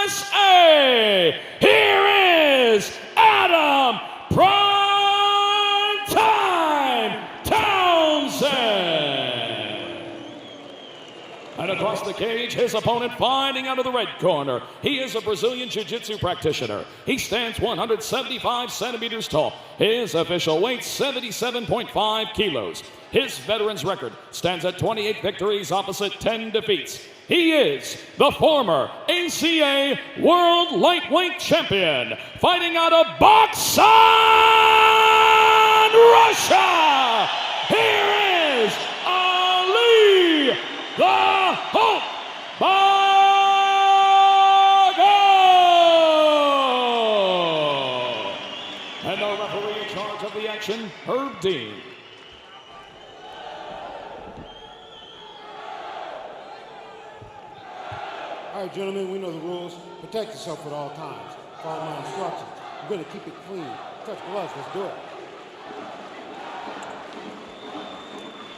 USA, here is Adam Primetime Townsend. And across the cage, his opponent fighting out of the red corner. He is a Brazilian Jiu-Jitsu practitioner. He stands 175 centimeters tall. His official weight, 77.5 kilos. His veteran's record stands at 28 victories opposite 10 defeats. He is the former ACA World Lightweight Champion, fighting out of Bagov, Russia. Here is Ali the Hulk Bagov. And the referee in charge of the action, Herb Dean. All right, gentlemen, we know the rules. Protect yourself at all times. Follow my instructions. We're going to keep it clean. Touch gloves. Let's do it.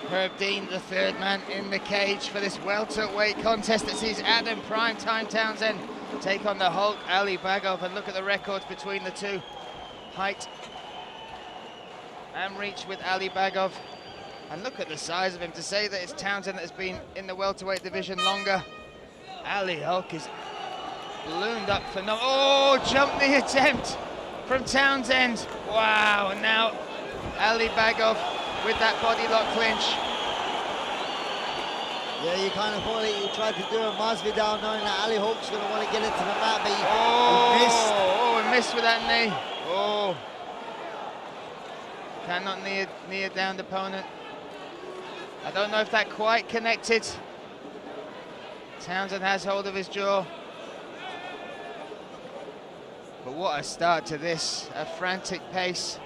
Herb Dean, the third man in the cage for this welterweight contest that sees Adam Primetime Townsend take on the Hulk Ali Bagov. And look at the records between the two. Height and reach with Ali Bagov. And look at the size of him. To say that it's Townsend that has been in the welterweight division longer. Ali Hulk is ballooned up for no. Oh, jump the attempt from Townsend. Wow, and now Ali Bagov with that body lock clinch. Yeah, you kind of thought he tried to do a Masvidal, knowing that Ali Hulk's going to want to get into the mat, but he missed. Oh, he missed with that knee. Oh, cannot knee a downed opponent. I don't know if that quite connected. Townsend has hold of his jaw. But what a start to this, a frantic pace.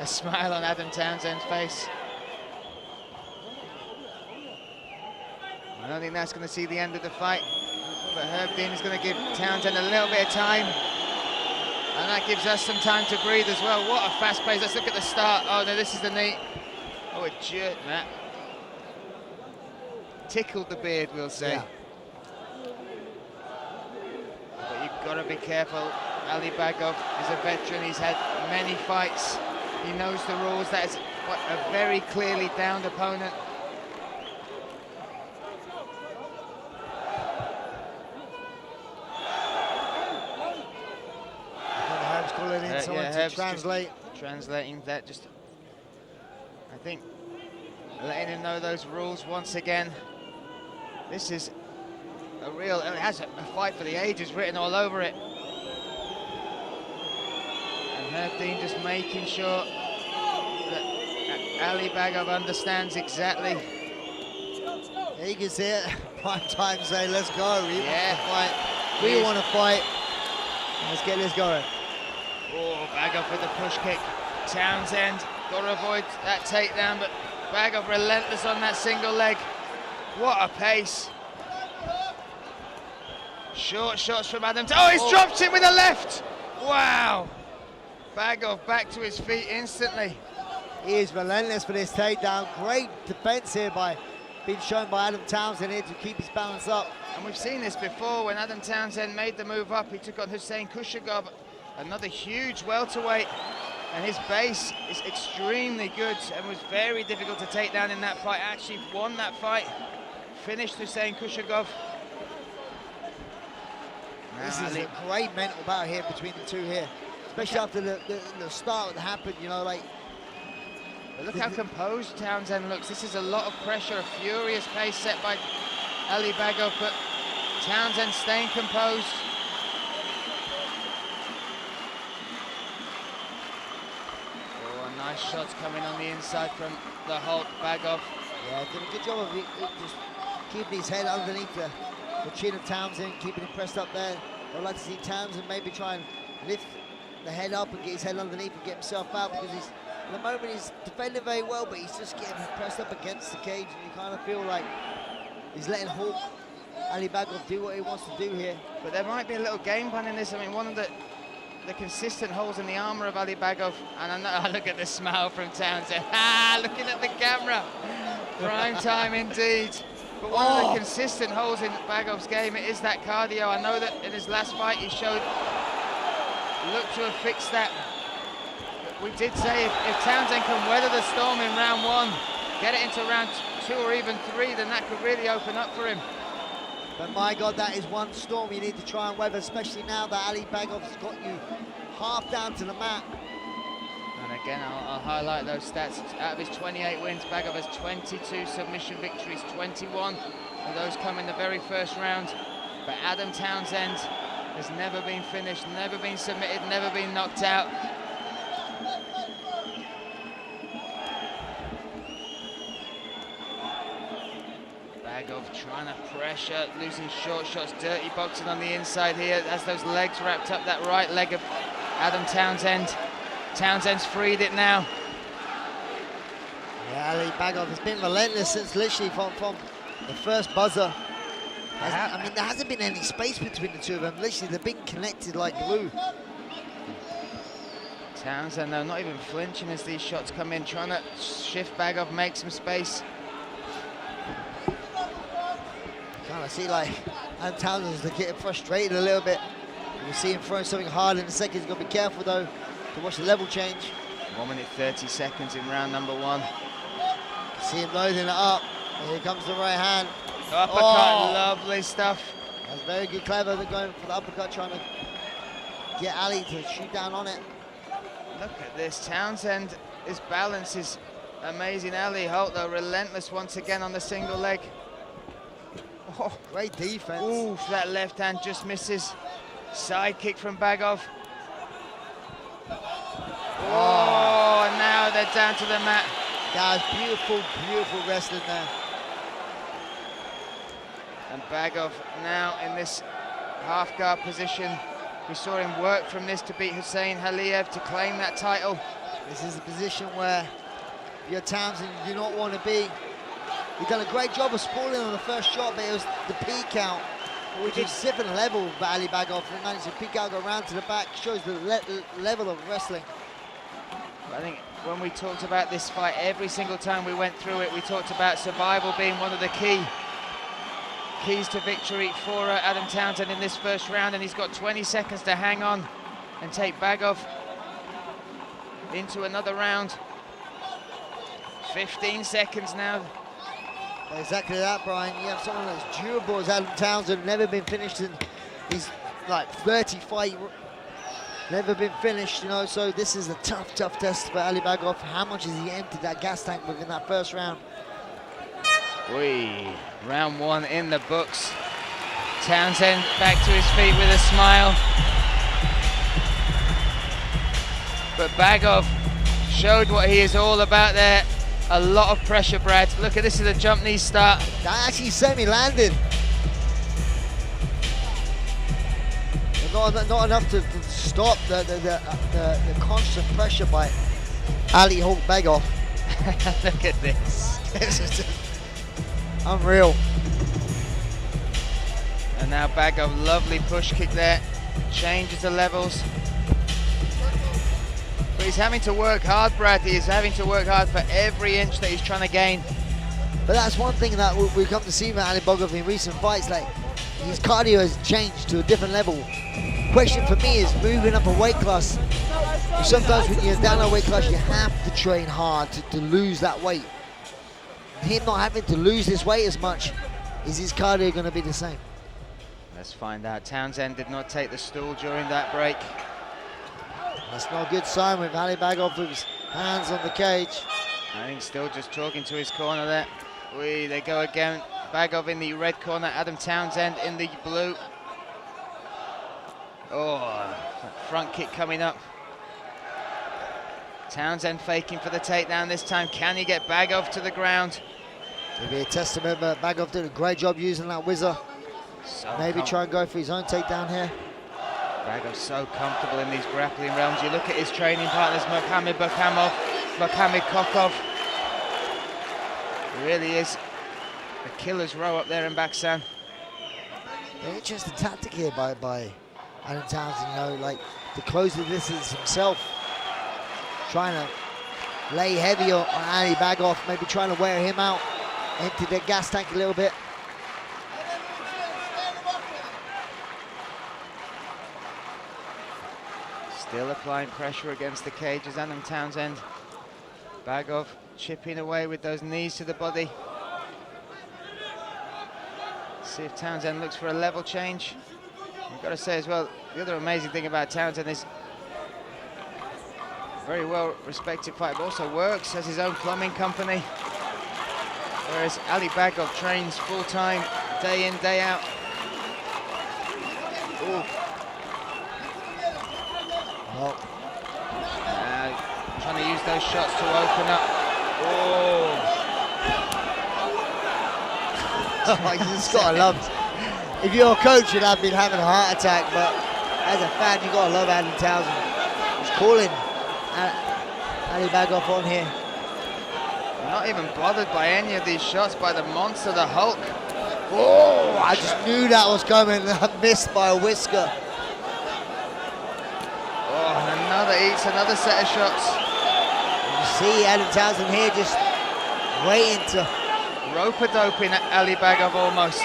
A smile on Adam Townsend's face. I don't think that's going to see the end of the fight, but Herb Dean is going to give Townsend a little bit of time. And that gives us some time to breathe as well. What a fast pace. Let's look at the start. Oh no, this is the knee. Oh, it jerked that. Tickled the beard, we'll say. Yeah. But you've got to be careful. Ali Bagov is a veteran. He's had many fights. He knows the rules. That is a very clearly downed opponent. And Herb's calling in someone to Herb's translate. Translating that, just I think letting him know those rules once again. This is a real, it has a fight for the ages written all over it. And Herb Dean just making sure that Ali Bagov understands exactly. Yeah, you can see it. Prime time say, let's go. We want to fight. We Yes. want to fight. Let's get this going. Oh, Bagov with the push kick. Townsend got to avoid that takedown, but Bagov relentless on that single leg. What a pace. Short shots from Adam. Oh, he's dropped it with a left. Wow. Bagov back to his feet instantly. He is relentless for this takedown. Great defense here being shown by Adam Townsend here to keep his balance up. And we've seen this before when Adam Townsend made the move up. He took on Hussein Kushagov, another huge welterweight. And his base is extremely good and was very difficult to take down in that fight. Actually won that fight. Finished Hussein Kushagov. This is a great mental battle here between the two here. Especially after the start that happened, you know, like. But look how composed Townsend looks. This is a lot of pressure, a furious pace set by Ali Bagov, but Townsend staying composed. Oh, nice shots coming on the inside from the Hulk Bagov. Yeah, did a good job of just keeping his head underneath the chin of Townsend, keeping him pressed up there. I'd like to see Townsend maybe try and lift the head up and get his head underneath and get himself out, because he's, at the moment he's defending very well, but he's just getting pressed up against the cage, and you kind of feel like he's letting Hulk Ali Bagov do what he wants to do here. But there might be a little game plan in this. I mean, one of the consistent holes in the armor of Ali Bagov, and I know, look at the smile from Townsend. Looking at the camera. Prime time indeed. But one of the consistent holes in Bagov's game is that cardio. I know that in his last fight he looked to have fixed that. But we did say if Townsend can weather the storm in round 1, get it into round 2 or even 3, then that could really open up for him. But my God, that is one storm you need to try and weather, especially now that Ali Bagov's got you half down to the mat. And again, I'll highlight those stats. Out of his 28 wins, Bagov has 22 submission victories, 21 of those come in the very first round. But Adam Townsend has never been finished, never been submitted, never been knocked out. Bagov trying to pressure, losing short shots, dirty boxing on the inside here as those legs wrapped up that right leg of Adam Townsend. Townsend's freed it now. Yeah, Ali Bagov has been relentless since literally from the first buzzer. I mean, there hasn't been any space between the two of them. Literally, they've been connected like glue. Townsend, though, not even flinching as these shots come in, trying to shift Bagov, make some space. Kind of see like Adam Townsend's getting frustrated a little bit. You'll see him throwing something hard in a second. He's got to be careful though to watch the level change. 1 minute 30 seconds in round number 1. See him loading it up. Here comes the right hand. Uppercut, lovely stuff. That's very good, clever. They're going for the uppercut, trying to get Ali to shoot down on it. Look at this, Townsend, his balance is amazing. Ali Holt, though, relentless once again on the single leg. Oh, great defense. Ooh, that left hand just misses. Side kick from Bagov. Oh, and now they're down to the mat. Guys, beautiful, beautiful wrestling there. And Bagov now in this half guard position. We saw him work from this to beat Hussein Haliev to claim that title. This is a position where you're Townsend, you do not want to be. He's done a great job of sprawling on the first shot, but it was the peak out, which is different level of Ali Bagov. And managed to peek out, go around to the back, shows the level of wrestling. I think when we talked about this fight, every single time we went through it, we talked about survival being one of the keys to victory for Adam Townsend in this first round, and he's got 20 seconds to hang on and take Bagov into another round. 15 seconds now. Exactly that, Brian. You have someone that's durable as Adam Townsend, never been finished in his like 30 fight, never been finished, you know, so this is a tough test for Ali Bagov. How much has he emptied that gas tank within that first round? Round 1 in the books. Townsend back to his feet with a smile. But Bagov showed what he is all about there. A lot of pressure, Brad. Look at this, is a jump knee start. That actually semi-landed. Not enough to stop the constant pressure by Ali Hulk Bagov. Look at this. This is just unreal. And now Bagov, lovely push kick there. Changes the levels. But he's having to work hard, Brad. He is having to work hard for every inch that he's trying to gain. But that's one thing that we come to see about Ali Bagov in recent fights. Like, his cardio has changed to a different level. Question for me is moving up a weight class. Sometimes when you're down a weight class, you have to train hard to lose that weight. Him not having to lose this weight as much, is his cardio going to be the same? Let's find out. Townsend did not take the stool during that break. That's not a good sign with Ali Bagov with his hands on the cage. I think still just talking to his corner there. They go again. Bagov in the red corner, Adam Townsend in the blue. Oh, front kick coming up. Townsend faking for the takedown this time. Can he get Bagov to the ground? It'll be a testament, but Bagov did a great job using that whizzer. Maybe try and go for his own takedown here. Bagov's so comfortable in these grappling realms. You look at his training partners, Mohamed Bakhamov, Mohamed Kokov. It really is a killer's row up there in Baksan. An interesting tactic here by Adam Townsend, you know, like to close the distance himself. Trying to lay heavy on Ali Bagov, maybe trying to wear him out, empty the gas tank a little bit. Still applying pressure against the cage as Adam Townsend. Bagov chipping away with those knees to the body. See if Townsend looks for a level change. I've got to say as well, the other amazing thing about Townsend is very well respected fighter, but also works as his own plumbing company. Whereas Ali Bagov trains full-time, day in, day out. Ooh. Oh. Trying to use those shots to open up. Oh. You just gotta love it. If you're a coach, you'd have been having a heart attack, but as a fan, you gotta love Adam Townsend. He's calling Ali Bagov on here. Not even bothered by any of these shots by the monster, the Hulk. Oh, I just knew that was coming. I missed by a whisker. Oh, and another set of shots. You see Adam Townsend here just waiting to rope-a-doping Ali Bagov almost.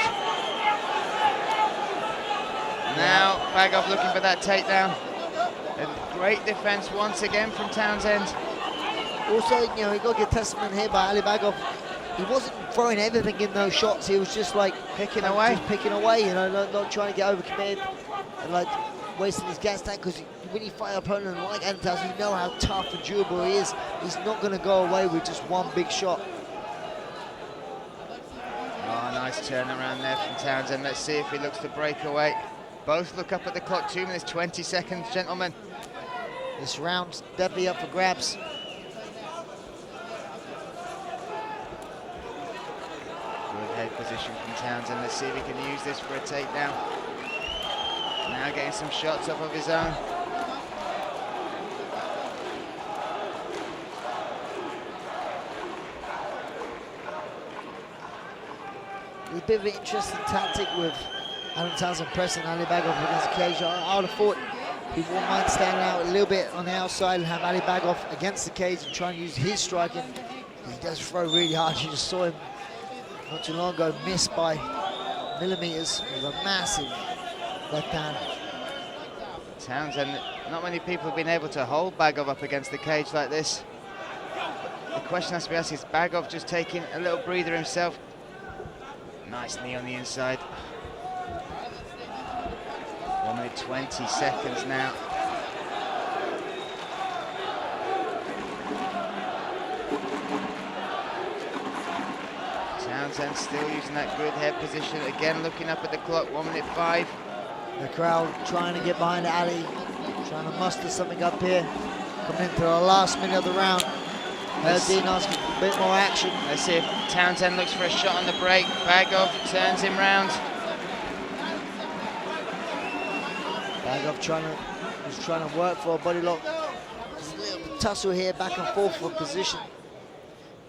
Now Bagov looking for that takedown. And great defense once again from Townsend. Also, you know, you got to get testament here by Ali Bagov. He wasn't throwing everything in those shots. He was just like picking away, you know, not trying to get overcommitted and like wasting his gas tank. Because when you fight an opponent like Adam Townsend, you know how tough and durable he is. He's not going to go away with just one big shot. Oh, nice turnaround there from Townsend. Let's see if he looks to break away. Both look up at the clock. 2 minutes 20 seconds, gentlemen. This round's definitely up for grabs. Good head position from Townsend. Let's see if he can use this for a takedown. Now getting some shots up of his own. A bit of an interesting tactic with Adam Townsend pressing Ali Bagov against the cage. I would have thought he wouldn't mind standing out a little bit on the outside and have Ali Bagov against the cage and try and use his striking. He does throw really hard. You just saw him not too long ago miss by millimeters with a massive left hand. Townsend, not many people have been able to hold Bagov up against the cage like this. The question has to be asked, is Bagov just taking a little breather himself? Nice knee on the inside. 1 minute 20 seconds now. Townsend still using that good head position. Again, looking up at the clock, 1 minute 5. The crowd trying to get behind Ali, trying to muster something up here. Coming into the last minute of the round. Dean asking for a bit more action. Let's see if Townsend looks for a shot on the break. Bagov turns him round. Bagov was trying to work for a body lock. There's a little tussle here, back and forth for position.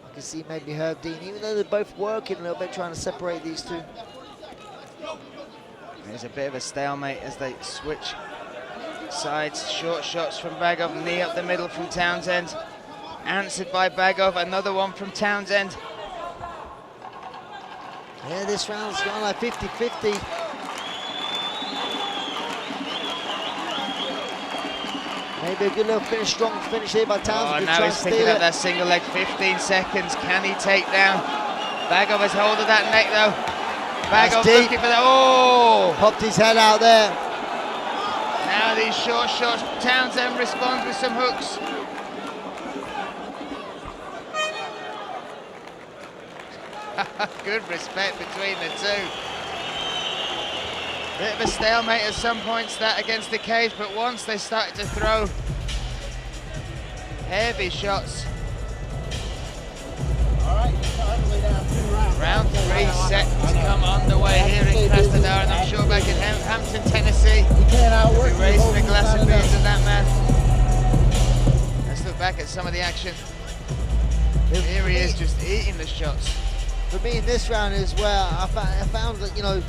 I can see maybe Herb Dean, even though they're both working a little bit, trying to separate these two. There's a bit of a stalemate as they switch sides. Short shots from Bagov, knee up the middle from Townsend. Answered by Bagov, another one from Townsend. Yeah, this round's gone like 50-50. Maybe a good little finish, strong finish here by Townsend. Oh, now he's picking up that single leg, 15 seconds. Can he take down? Bagov has hold of that neck though. Bagov looking for that, oh! Popped his head out there. Now these short shots, Townsend responds with some hooks. Good respect between the two. Bit of a stalemate at some points that against the cage, but once they started to throw heavy shots. All right, Round 3 set to come underway here in Krasnodar, and I'm sure back in Hampton, Tennessee, we'll be raising a glass of beer to that man. Let's look back at some of the action. Here he is, just eating the shots. For me in this round is where I found that, you know,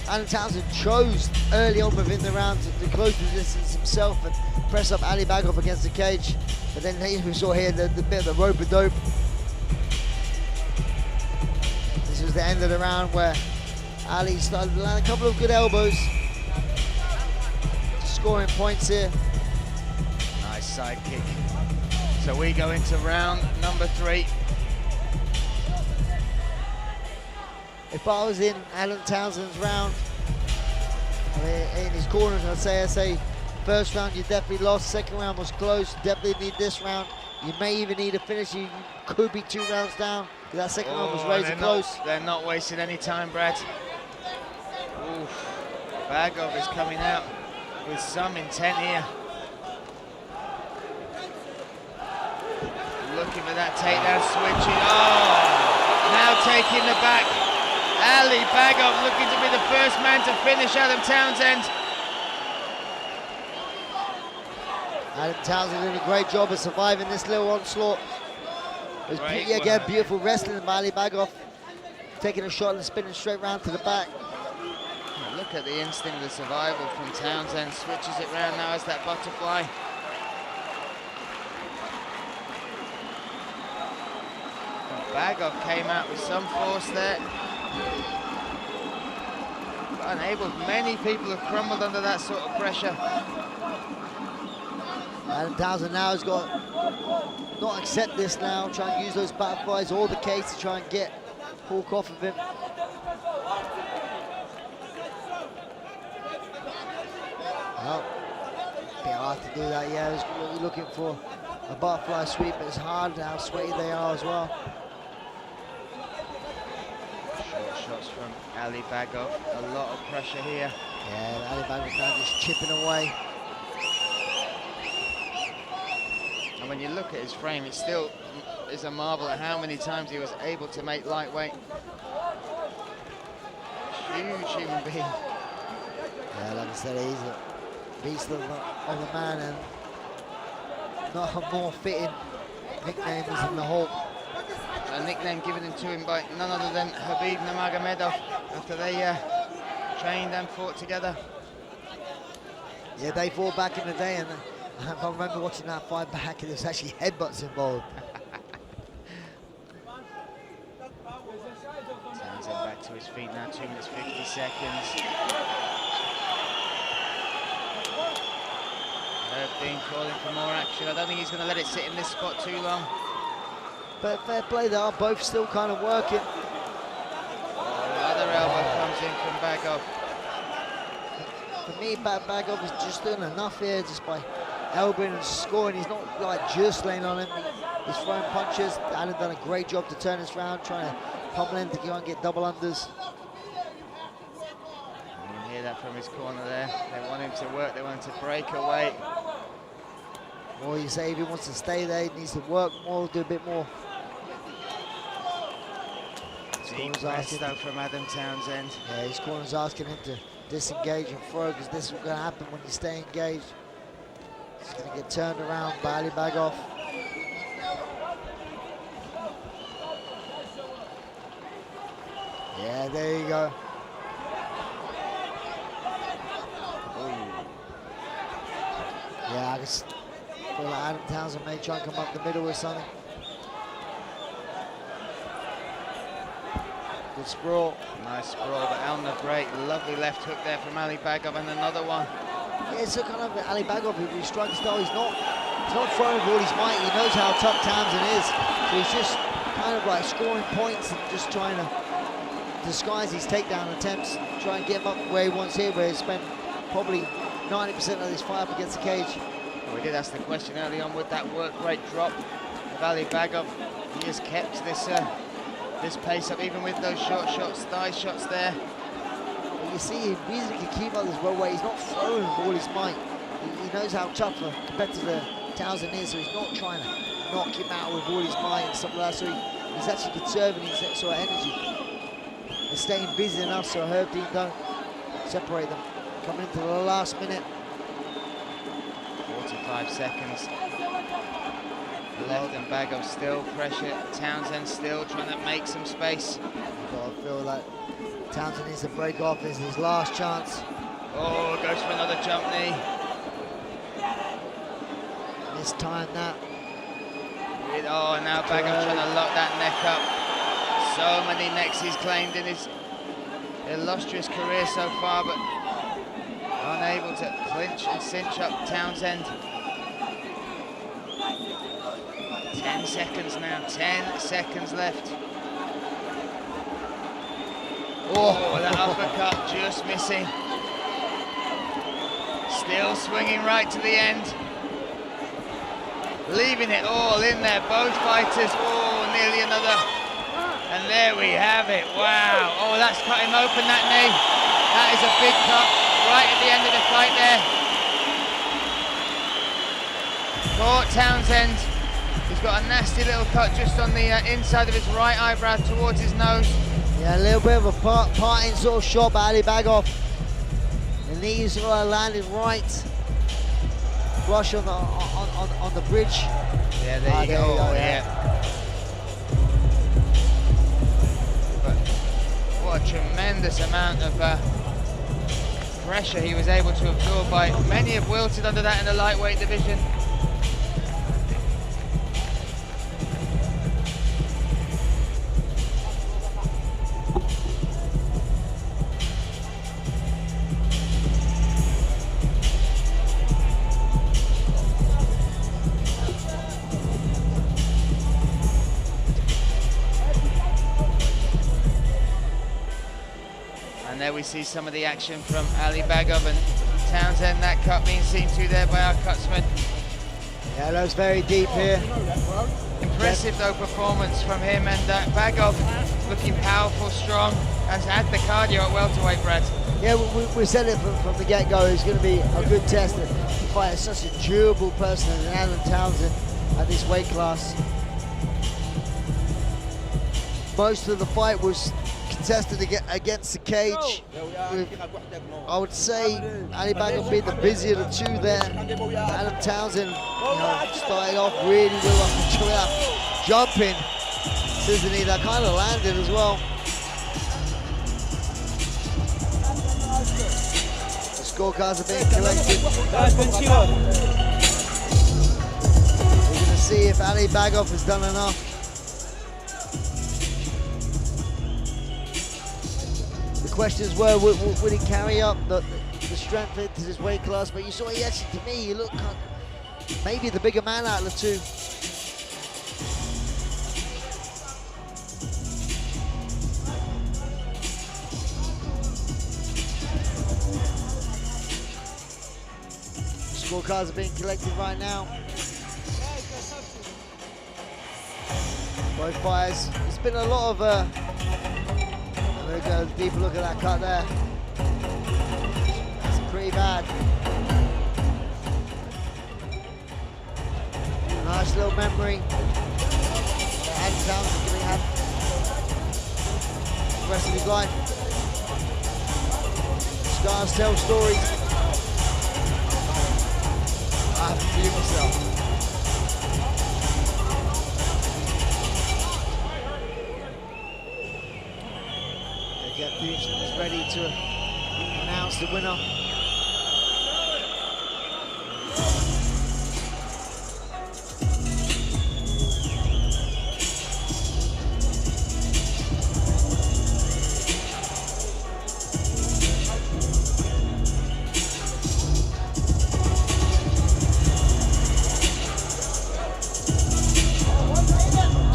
Adam Townsend chose early on within the round to close the distance himself and press up Ali Bagov against the cage. But then we saw here the bit of the rope-a-dope. This was the end of the round where Ali started to land a couple of good elbows. Scoring points here. side kick. So we go into round number 3. If I was in Alan Townsend's round, in his corners, I'd say first round you definitely lost, second round was close, definitely need this round. You may even need a finish, you could be 2 rounds down, because that second round was razor close. They're not wasting any time, Brad. Oof. Bagov is coming out with some intent here. Looking for that takedown, switching. Oh, now taking the back. Ali Bagov looking to be the first man to finish Adam Townsend. Adam Townsend did a great job of surviving this little onslaught. It was again beautiful wrestling by Ali Bagov, taking a shot and spinning straight round to the back. Look at the instinct of survival from Townsend. Switches it round now as that butterfly. Bagov came out with some force there. But unable, many people have crumbled under that sort of pressure. Adam Townsend now has got not accept this now, try and use those butterflies or the case to try and get Hawk off of him. Well, bit hard to do that, yeah. You're looking for a butterfly sweep, but it's hard how sweaty they are as well. Short shots from Ali Bagov, a lot of pressure here. Yeah, Ali Bagov now just chipping away. And when you look at his frame, it still is a marvel at how many times he was able to make lightweight. Huge human being. Yeah, like I said, he's a beast of a man, and not a more fitting nickname is in the Hulk. A nickname given to him by none other than Khabib Nurmagomedov after they trained and fought together. Yeah, they fought back in the day, and I remember watching that fight back, and there's actually headbutts involved. Townsend back to his feet now, 2 minutes 50 seconds. Herb Dean calling for more action. I don't think he's going to let it sit in this spot too long. But fair play, they are both still kind of working. Another elbow comes in from Bagov. For me, Bagov is just doing enough here just by elbowing and scoring. He's not like just laying on him. He's throwing punches. Alan done a great job to turn this round, trying to pummel him to go and get double unders. You can hear that from his corner there. They want him to work, they want him to break away. Or you say if he wants to stay there, he needs to work more, do a bit more. Deep press though from Adam Townsend. Yeah, his corner's asking him to disengage and throw, because this is what's going to happen when you stay engaged. He's going to get turned around by Ali Bagov. Yeah, there you go. Yeah, I just feel like Adam Townsend may try and come up the middle or something. Good sprawl. Nice sprawl, but on the break, lovely left hook there from Ali Bagov, and another one. Yeah, it's a kind of Ali Bagov with his striking style. He's not throwing with all his might. He knows how tough Townsend is. So he's just kind of like scoring points and just trying to disguise his takedown attempts, try and get him up where he wants here, where he spent probably 90% of this fight up against the cage. Well, we did ask the question early on, would that work rate drop of Ali Bagov? He has kept this pace up, even with those short shots, thigh shots there. But you see, the reason he can keep up this well weight, he's not throwing with all his might. He knows how tough a competitor Townsend is, so he's not trying to knock him out with all his might and stuff like that. So he's actually conserving his sort of energy. They're staying busy enough so Herb Dean don't separate them. Coming into the last minute. 45 seconds left, and Bagov still pressure. Townsend still trying to make some space. I feel like Townsend needs to break off. This is his last chance. Oh, goes for another jump knee. This time that. Oh, now Bagov trying to lock that neck up. So many necks he's claimed in his illustrious career so far, but unable to clinch and cinch up Townsend. 10 seconds now, 10 seconds left. Oh, that uppercut just missing. Still swinging right to the end. Leaving it all in there, both fighters. Oh, nearly another. And there we have it, wow. Oh, that's cut him open, that knee. That is a big cut right at the end of the fight there. Poor Townsend. He's got a nasty little cut just on the inside of his right eyebrow towards his nose. Yeah, a little bit of a parting sort of shot by Ali Bagov. The knees are landing right flush on the bridge. Yeah, there you go. Yeah. But what a tremendous amount of pressure he was able to absorb. Many have wilted under that in the lightweight division. And there we see some of the action from Ali Bagov and Townsend. That cut being seen to there by our cutsman. Yeah, that was very deep here. Impressive though performance from him, and Bagov looking powerful, strong, and had the cardio at welterweight, Brad. Yeah, we said it from the get-go. It's going to be a good test to fight such a durable person as Adam Townsend at this weight class. Most of the fight was contested against the cage. I would say Ali Bagov being the busier of the two there. Adam Townsend started off really well, jumping. Scissor that kind of landed as well. The scorecards are being collected. We're going to see if Ali Bagov has done enough. The questions were, would he carry up the strength into his weight class? But you saw, he actually, to me, he looked maybe the bigger man out of the two. Scorecards are being collected right now. Both fighters. It's been a lot of we'll go a deeper look at that cut there. That's pretty bad. Nice little memory. Adam Townsend giving him the rest of his life. Scars tell stories. I have to believe myself. Is ready to announce the winner.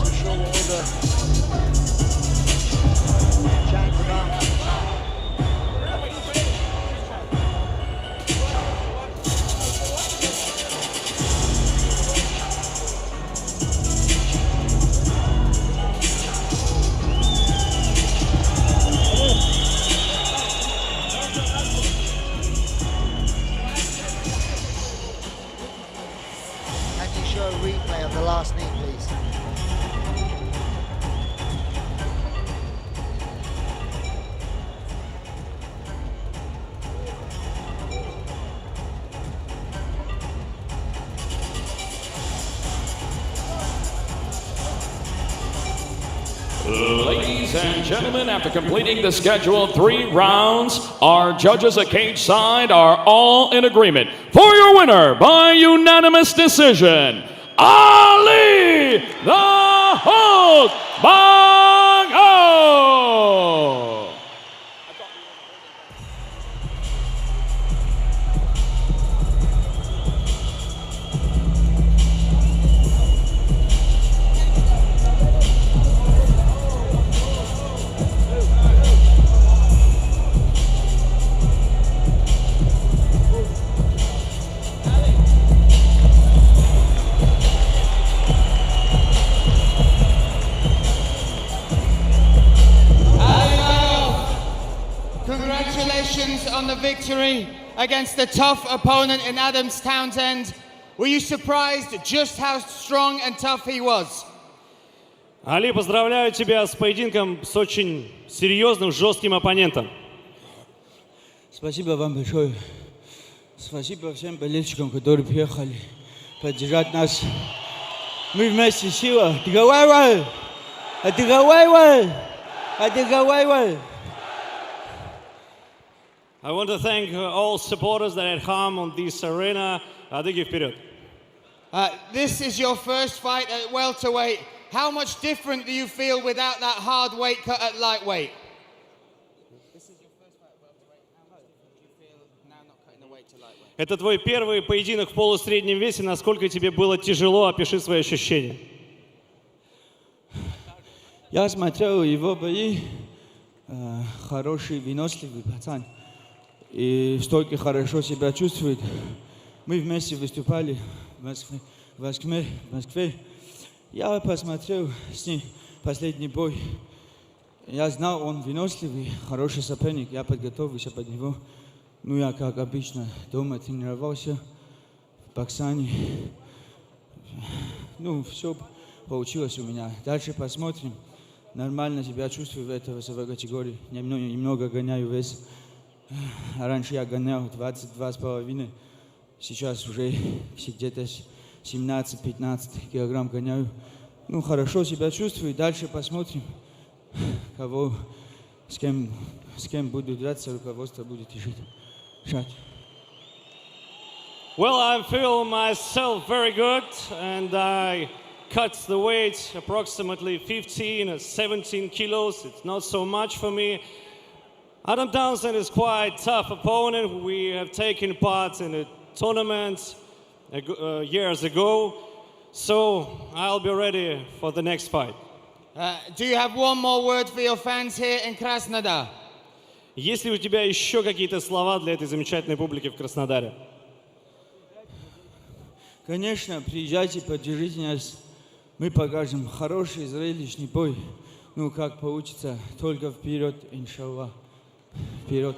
Too sure what all the chat's about. Can you show a replay of the last knee, please? Ladies and gentlemen, after completing the scheduled 3 rounds, our judges at cage side are all in agreement for your winner by unanimous decision, Ali the Hulk Bagov. victory against a tough opponent in Adams Townsend. Were you surprised just how strong and tough he was? Али, поздравляю тебя с поединком с очень серьезным, жестким оппонентом. Спасибо вам большое. Спасибо всем болельщикам, которые приехали поддержать нас. Мы вместе сила. Договаривай! Договаривай! Договаривай! I want to thank all supporters that had come on this arena. Адыги вперед. This is your first fight at welterweight. How much different do you feel without that hard weight cut at lightweight? Это твой первый поединок в полусреднем весе. Насколько тебе было тяжело? Опиши свои ощущения. Я смотрел его бои. Хороший, выносливый пацан. И стойко хорошо себя чувствует. Мы вместе выступали в Москве. Я посмотрел с ним последний бой. Я знал, он выносливый, хороший соперник. Я подготовился под него. Ну, я, как обычно, дома тренировался в Баксане. Ну, все получилось у меня. Дальше посмотрим. Нормально себя чувствую в этой весовой категории. Немного гоняю вес. Раньше я гонял 22,5. Сейчас уже где-то 17-15 килограмм гоняю. Ну, хорошо себя чувствую. Дальше посмотрим, кого, с кем буду драться, руководство будет решить. Well, I feel myself very good, and I cut the weight approximately 15 or 17 kilos. It's not so much for me. Adam Townsend is quite a tough opponent. We have taken part in a tournament years ago, so I'll be ready for the next fight. Do you have one more word for your fans here in Krasnodar? Есть ли у тебя еще какие-то слова для этой замечательной публики в Краснодаре? Конечно, приезжайте, поддержите нас. Мы покажем хороший, зрелищный бой. Ну, как получится, только вперед, иншаллах. Вперед.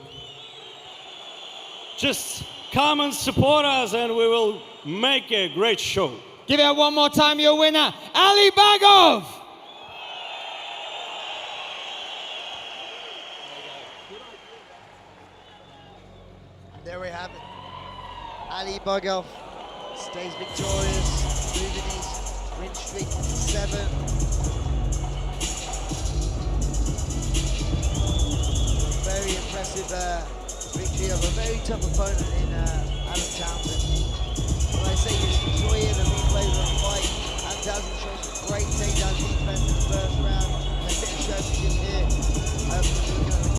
Just come and support us and we will make a great show. Give it one more time, your winner, Ali Bagov! There we have it. Ali Bagov stays victorious, moving his win streak to 7. Very impressive victory of a very tough opponent in Adam